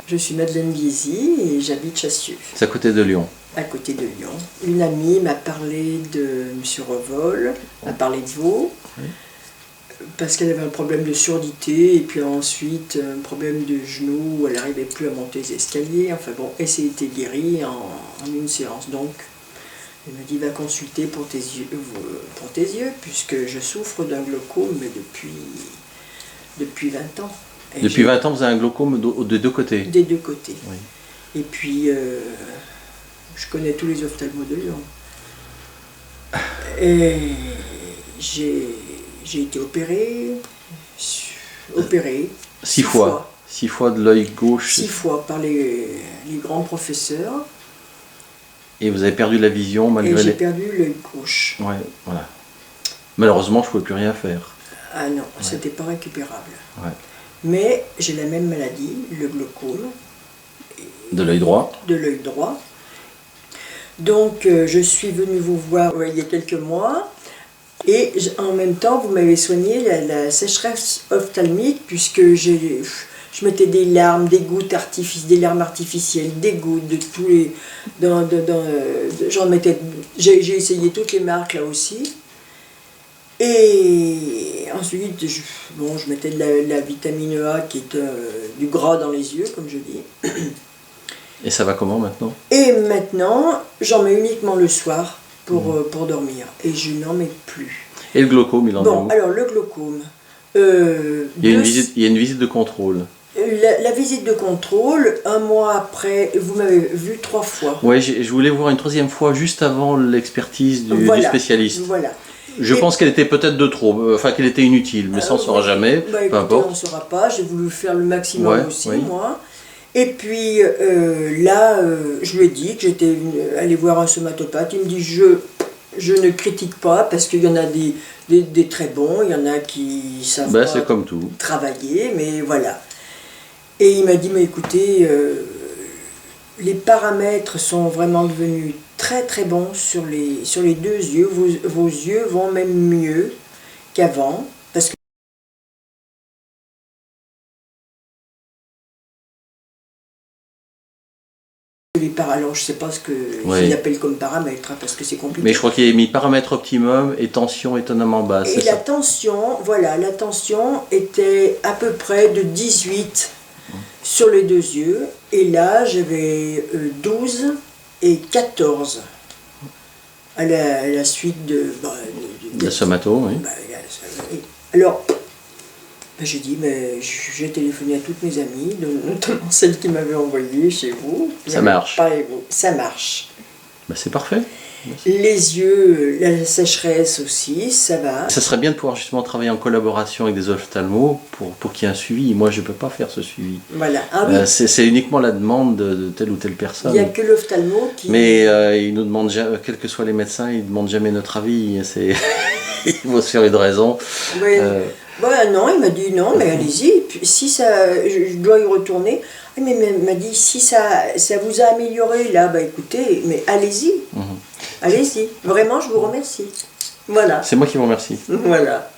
Je suis Madeleine Biesi et j'habite Chassieux. C'est à côté de Lyon. À côté de Lyon. Une amie m'a parlé de M. Revol, m'a parlé de vous, parce qu'elle avait un problème de surdité et puis ensuite un problème de genou où elle n'arrivait plus à monter les escaliers. Enfin bon, et c'est été guéri en une séance. Donc, elle m'a dit va consulter pour tes yeux, puisque je souffre d'un glaucome depuis 20 ans. Et depuis 20 ans, vous avez un glaucome des deux côtés. Des deux côtés. Oui. Et puis, je connais tous les ophtalmos de Lyon. Et j'ai été opérée. 6 fois. 6 fois de l'œil gauche. 6 fois par les grands professeurs. Et vous avez perdu la vision malgré j'ai perdu l'œil gauche. Ouais, voilà. Malheureusement, je ne pouvais plus rien faire. Ah non, c'était pas récupérable. Ouais. Mais j'ai la même maladie, le glaucome. De l'œil droit. De l'œil droit. Donc, je suis venue vous voir il y a quelques mois. Et en même temps, vous m'avez soigné la sécheresse ophtalmique, puisque je mettais des larmes, des larmes artificielles, des gouttes, de tous les... j'en mettais... J'ai essayé toutes les marques là aussi. Et ensuite, je mettais de la vitamine A qui est du gras dans les yeux, comme je dis. Et ça va comment maintenant? Et maintenant, j'en mets uniquement le soir pour dormir. Et je n'en mets plus. Et le glaucome, il en est où? Bon, alors le glaucome... il y a une visite de contrôle. La visite de contrôle, un mois après, vous m'avez vu 3 fois. Oui, je voulais voir une 3e fois juste avant l'expertise du spécialiste. Voilà. Je pense qu'elle était peut-être de trop, enfin qu'elle était inutile, mais ça on ne saura jamais, écoutez, peu importe. On ne saura pas, j'ai voulu faire le maximum aussi, moi. Et puis là, je lui ai dit que j'étais allée voir un somatopathe. Il me dit je ne critique pas parce qu'il y en a des très bons, il y en a qui savent pas c'est comme tout. Travailler, mais voilà. Et il m'a dit, mais écoutez, les paramètres sont vraiment devenus très très bons sur les 2 yeux. Vos yeux vont même mieux qu'avant. Parce que alors je ne sais pas ce qu'ils appellent comme paramètres, parce que c'est compliqué. Mais je crois qu'il a mis paramètre optimum et tension étonnamment basse. Et la tension, voilà, la tension était à peu près de 18 sur les 2 yeux. Et là, j'avais 12 et 14 à la suite de la somato, oui. Alors, j'ai dit, mais j'ai téléphoné à toutes mes amies, notamment celles qui m'avaient envoyé chez vous. Ça marche. Ça marche. C'est parfait. Les yeux, la sécheresse aussi, ça va. Ça serait bien de pouvoir justement travailler en collaboration avec des ophtalmos pour qu'il y ait un suivi. Moi, je ne peux pas faire ce suivi. Voilà. C'est uniquement la demande de telle ou telle personne. Il n'y a que l'ophtalmo qui... Mais il nous demande, quels que soient les médecins, ils ne demandent jamais notre avis. Il faut se faire une raison. Oui. Non, il m'a dit non, mais allez-y. Si ça, je dois y retourner. Mais il m'a dit si ça vous a amélioré là, écoutez, mais allez-y. Allez-y. Vraiment, je vous remercie. Voilà. C'est moi qui vous remercie. Voilà.